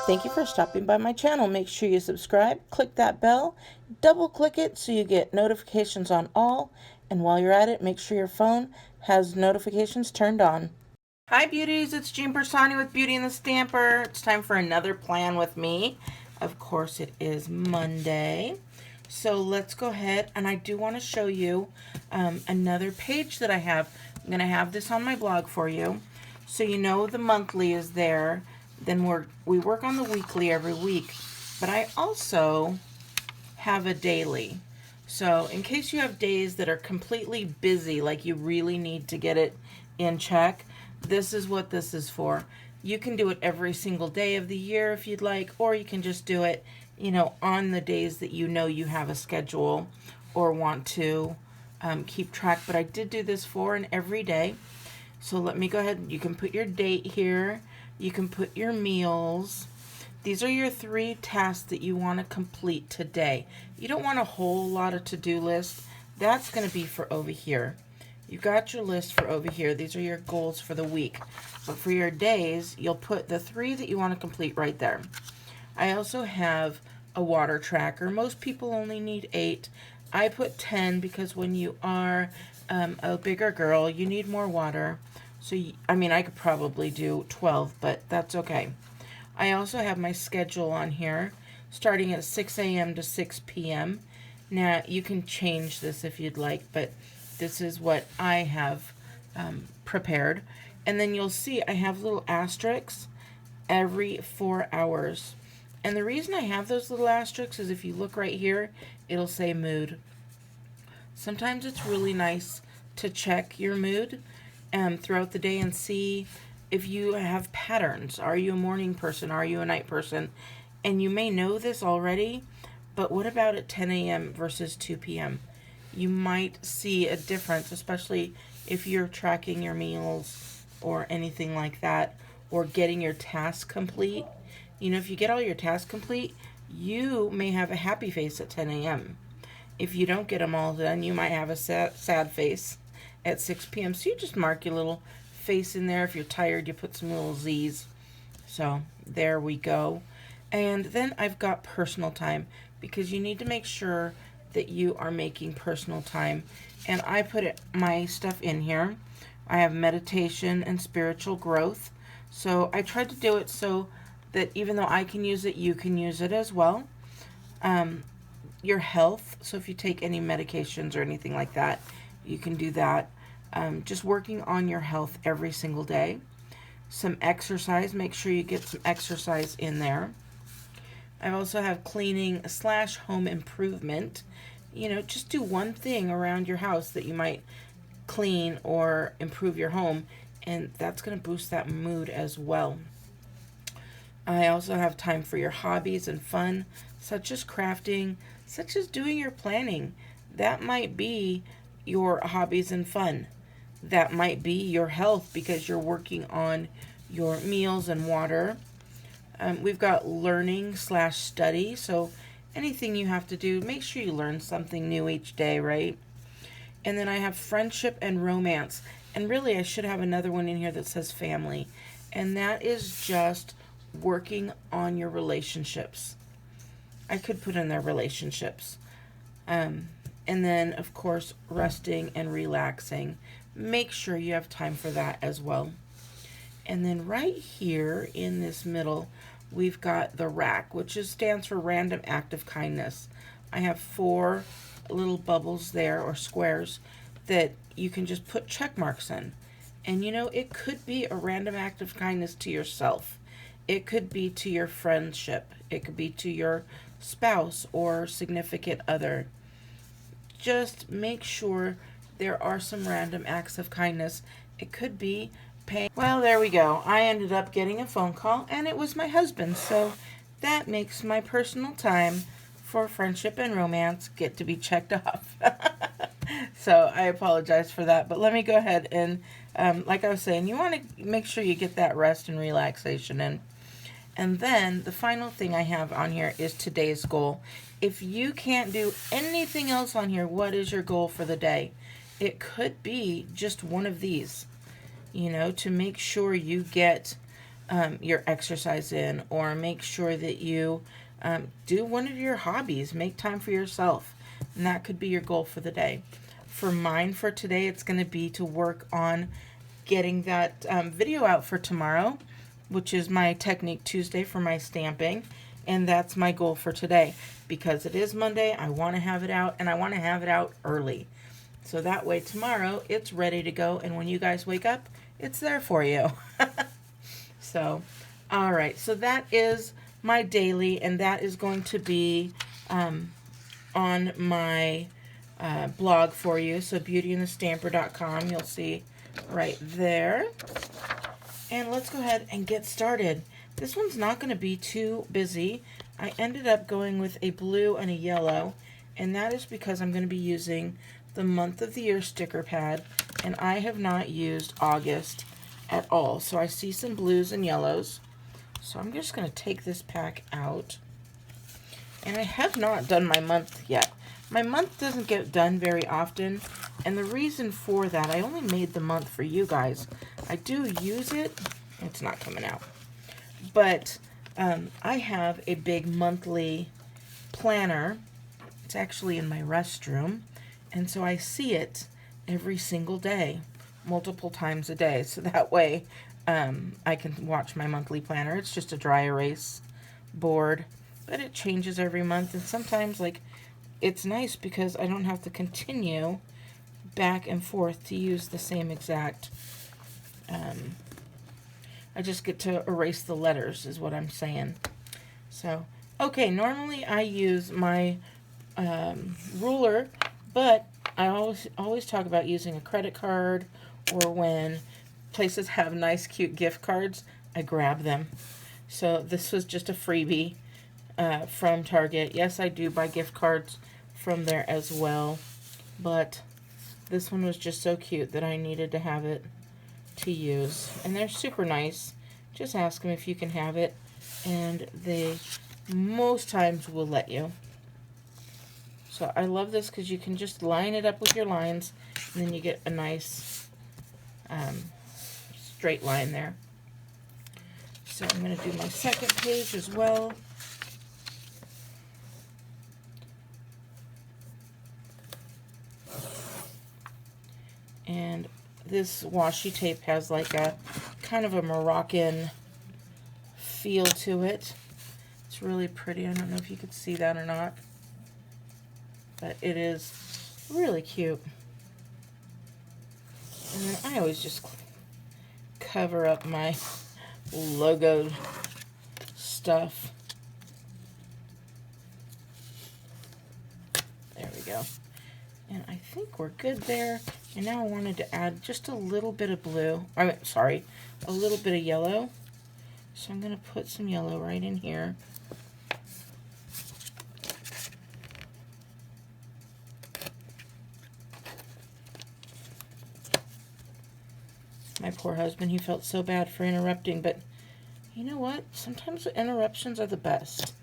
Thank you for stopping by my channel. Make sure you subscribe, click that bell, double click it so you get notifications on all, and while you're at it, make sure your phone has notifications turned on. Hi beauties, it's Jean Piersanti with Beauty and the Stamper. It's time for another plan with me. Of course it is Monday. So let's go ahead, and I do want to show you another page that I have. I'm going to have this on my blog for you. So you know the monthly is there. Then we work on the weekly every week. But I also have a daily. So in case you have days that are completely busy, like you really need to get it in check, this is what this is for. You can do it every single day of the year if you'd like, or you can just do it, you know, on the days that you know you have a schedule or want to keep track. But I did do this for an everyday. So let me go ahead. You can put your date here. You can put your meals. These are your 3 tasks that you want to complete today. You don't want a whole lot of to-do list. That's going to be for over here. You got your list for over here. These are your goals for the week. But for your days, you'll put the 3 that you want to complete right there. I also have a water tracker. Most people only need 8. I put 10 because when you are a bigger girl, you need more water. So, I mean, I could probably do 12, but that's okay. I also have my schedule on here, starting at 6 a.m. to 6 p.m. Now, you can change this if you'd like, but this is what I have prepared. And then you'll see I have little asterisks every 4 hours. And the reason I have those little asterisks is if you look right here, it'll say mood. Sometimes it's really nice to check your mood throughout the day and see if you have patterns. Are you a morning person? Are you a night person? And you may know this already, but what about at 10 a.m. versus 2 p.m.? You might see a difference, especially if you're tracking your meals or anything like that, or getting your tasks complete. You know, if you get all your tasks complete, you may have a happy face at 10 a.m. If you don't get them all done, you might have a sad face at 6 p.m. So you just mark your little face in there. If you're tired, you put some little Z's. So there we go. And then I've got personal time, because you need to make sure that you are making personal time. And I put my stuff in here. I have meditation and spiritual growth. So I tried to do it so that even though I can use it, you can use it as well. Your health, so if you take any medications or anything like that, you can do that. Just working on your health every single day. Some exercise, make sure you get some exercise in there. I also have cleaning / home improvement. You know, just do one thing around your house that you might clean or improve your home, and that's going to boost that mood as well. I also have time for your hobbies and fun, such as crafting, such as doing your planning. That might be your hobbies and fun. That might be your health, because you're working on your meals and water. We've got learning / study. So anything you have to do, make sure you learn something new each day, right? And then I have friendship and romance. And really, I should have another one in here that says family. And that is just working on your relationships. I could put in there relationships. And then, of course, resting and relaxing. Make sure you have time for that as well. And then right here in this middle, we've got the rack, which stands for Random Act of Kindness. I have 4 little bubbles there, or squares, that you can just put check marks in. And you know, it could be a random act of kindness to yourself. It could be to your friendship. It could be to your spouse or significant other. Just make sure there are some random acts of kindness. It could be paying. Well, there we go. I ended up getting a phone call, and it was my husband. So that makes my personal time for friendship and romance get to be checked off. So I apologize for that. But let me go ahead and, like I was saying, you want to make sure you get that rest and relaxation in. And then the final thing I have on here is today's goal. If you can't do anything else on here, what is your goal for the day? It could be just one of these, you know, to make sure you get your exercise in, or make sure that you do one of your hobbies. Make time for yourself, and that could be your goal for the day. For mine for today, it's going to be to work on getting that video out for tomorrow, which is my Technique Tuesday for my stamping, and that's my goal for today. Because it is Monday, I want to have it out, and I want to have it out early. So that way tomorrow it's ready to go, and when you guys wake up, it's there for you. So, all right, so that is my daily, and that is going to be on my blog for you. So beautyandthestamper.com, you'll see right there. And let's go ahead and get started. This one's not going to be too busy. I ended up going with a blue and a yellow, and that is because I'm going to be using the month of the year sticker pad, and I have not used August at all. So I see some blues and yellows. So I'm just going to take this pack out. And I have not done my month yet. My month doesn't get done very often, and the reason for that, I only made the month for you guys. I do use it. It's not coming out. But I have a big monthly planner. It's actually in my restroom, and so I see it every single day, multiple times a day, so that way I can watch my monthly planner. It's just a dry erase board, but it changes every month, and sometimes, like, it's nice because I don't have to continue back and forth to use the same exact, I just get to erase the letters is what I'm saying. So, okay, normally I use my ruler, but I always talk about using a credit card, or when places have nice cute gift cards, I grab them. So this was just a freebie from Target. Yes, I do buy gift cards from there as well, but this one was just so cute that I needed to have it to use. And they're super nice. Just ask them if you can have it, and they most times will let you. So I love this because you can just line it up with your lines, and then you get a nice straight line there. So I'm going to do my second page as well. And this washi tape has like a kind of a Moroccan feel to it. It's really pretty. I don't know if you could see that or not, but it is really cute. And then I always just cover up my logo stuff. There we go. And I think we're good there. And now I wanted to add just a little bit of blue. Sorry, a little bit of yellow. So I'm going to put some yellow right in here. My poor husband, he felt so bad for interrupting, but you know what? Sometimes interruptions are the best.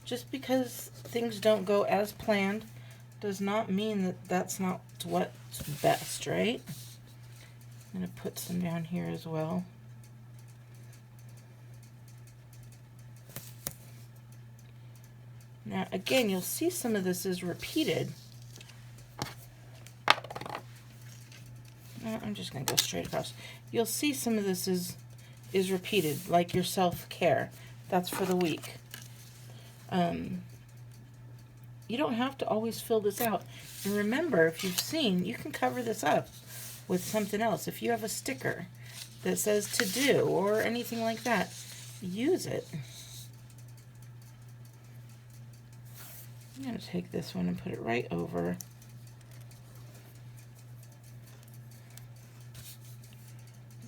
Just because things don't go as planned does not mean that that's not what's best, right? I'm going to put some down here as well. Now, again, you'll see some of this is repeated. I'm just going to go straight across. You'll see some of this is repeated, like your self-care. That's for the week. You don't have to always fill this out. And remember, if you've seen, you can cover this up with something else. If you have a sticker that says to do or anything like that, use it. I'm going to take this one and put it right over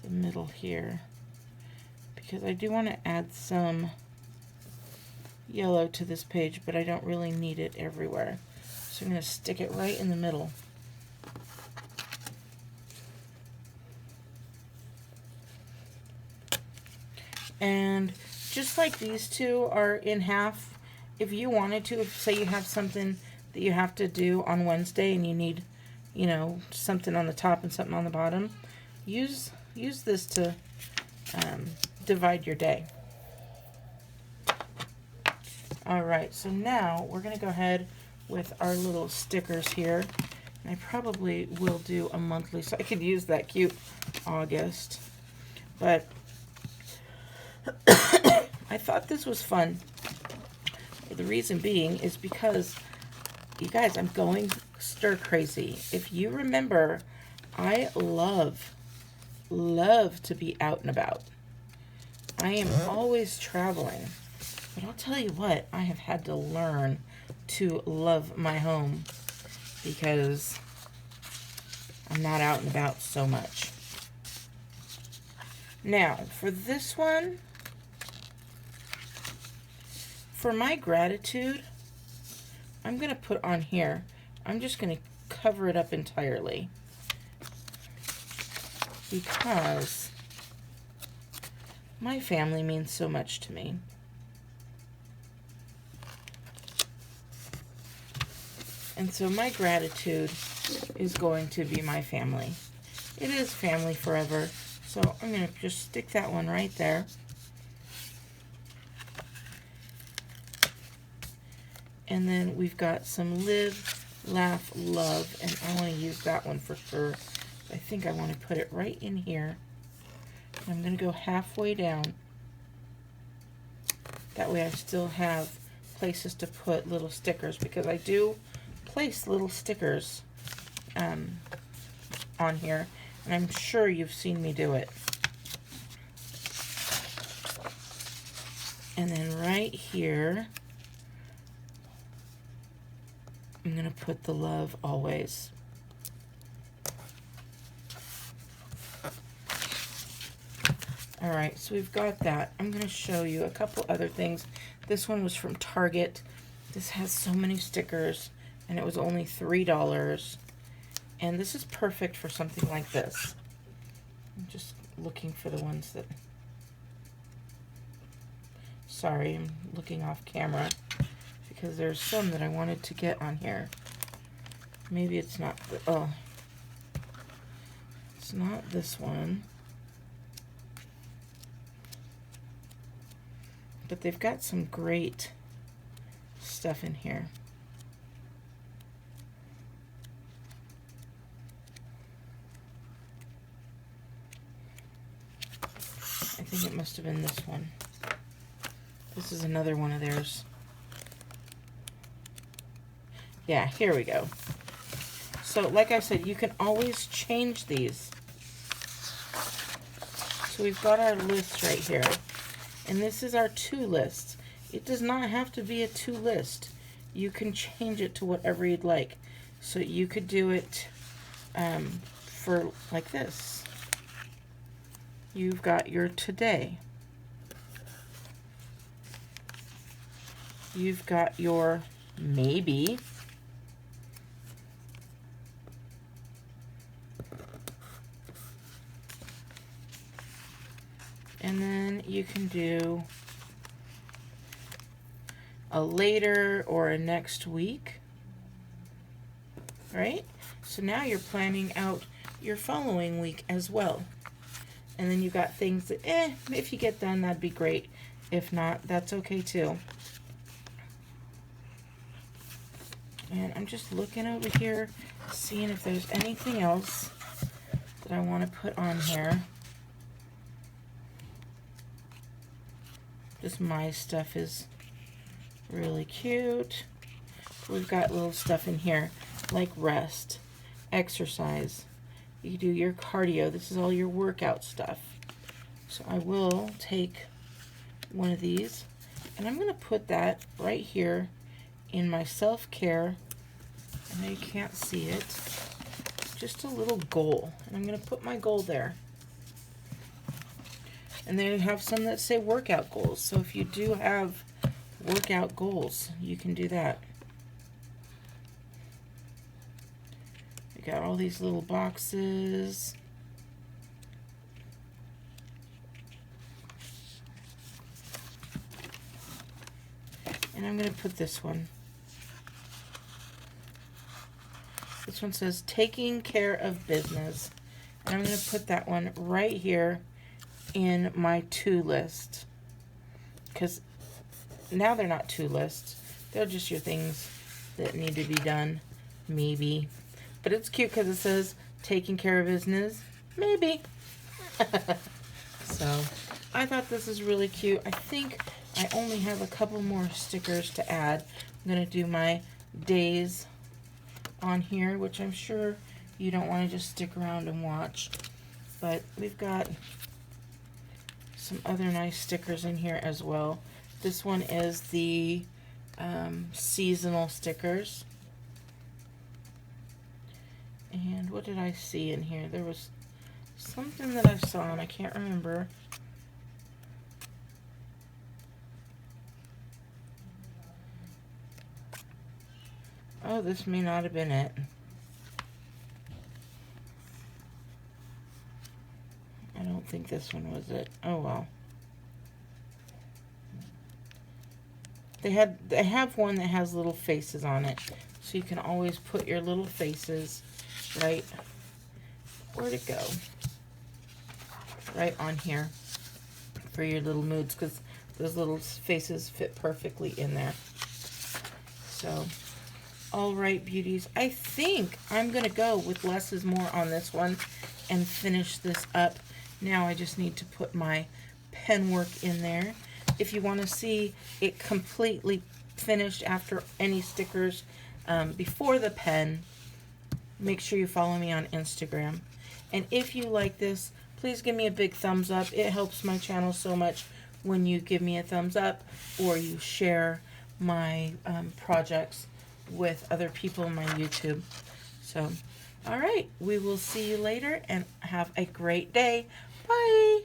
the middle here, because I do want to add some yellow to this page, but I don't really need it everywhere. So I'm going to stick it right in the middle. And just like these two are in half, if you wanted to, if say you have something that you have to do on Wednesday and you need, you know, something on the top and something on the bottom, use this to divide your day. All right, so now we're going to go ahead with our little stickers here. I probably will do a monthly, so I could use that cute August. But I thought this was fun. The reason being is because, you guys, I'm going stir crazy. If you remember, I love to be out and about. I am always traveling. But I'll tell you what, I have had to learn to love my home because I'm not out and about so much. Now, for this one, for my gratitude, I'm going to put on here, I'm just going to cover it up entirely because my family means so much to me. And so my gratitude is going to be my family. It is family forever. So I'm going to just stick that one right there. And then we've got some live, laugh, love. And I want to use that one for sure. I think I want to put it right in here. I'm going to go halfway down. That way I still have places to put little stickers, because I do place little stickers on here, and I'm sure you've seen me do it. And then right here, I'm going to put the love always. All right, so we've got that. I'm going to show you a couple other things. This one was from Target. This has so many stickers, and it was only $3. And this is perfect for something like this. I'm just looking for the ones that... Sorry, I'm looking off camera because there's some that I wanted to get on here. Maybe it's not... Oh. It's not this one. But they've got some great stuff in here. I think it must have been this one. This is another one of theirs. Yeah, here we go. So, like I said, you can always change these. So we've got our list right here. And this is our to list. It does not have to be a to list. You can change it to whatever you'd like. So you could do it for like this. You've got your today. You've got your maybe. And then you can do a later or a next week, right? So now you're planning out your following week as well. And then you got things that, if you get done, that'd be great. If not, that's okay too. And I'm just looking over here, seeing if there's anything else that I want to put on here. Just my stuff is really cute. We've got little stuff in here like rest, exercise. You do your cardio. This is all your workout stuff. So I will take one of these and I'm going to put that right here in my self-care. I know you can't see it. Just a little goal. And I'm going to put my goal there. And then you have some that say workout goals. So if you do have workout goals, you can do that. You got all these little boxes. And I'm going to put this one. This one says taking care of business. And I'm going to put that one right here in my to list, because now they're not to lists. They're just your things that need to be done, maybe. But it's cute because it says taking care of business, maybe. So I thought this is really cute. I think I only have a couple more stickers to add. I'm going to do my days on here, which I'm sure you don't want to just stick around and watch. But we've got some other nice stickers in here as well. This one is the seasonal stickers. And what did I see in here? There was something that I saw and I can't remember. Oh, this may not have been it. I don't think this one was it. Oh well. They have one that has little faces on it, so you can always put your little faces right, where'd it go? Right on here for your little moods, because those little faces fit perfectly in there. So, all right, beauties. I think I'm going to go with less is more on this one and finish this up. Now I just need to put my pen work in there. If you want to see it completely finished after any stickers before the pen, make sure you follow me on Instagram. And if you like this, please give me a big thumbs up. It helps my channel so much when you give me a thumbs up or you share my projects with other people on my YouTube. So, all right, we will see you later and have a great day. Bye.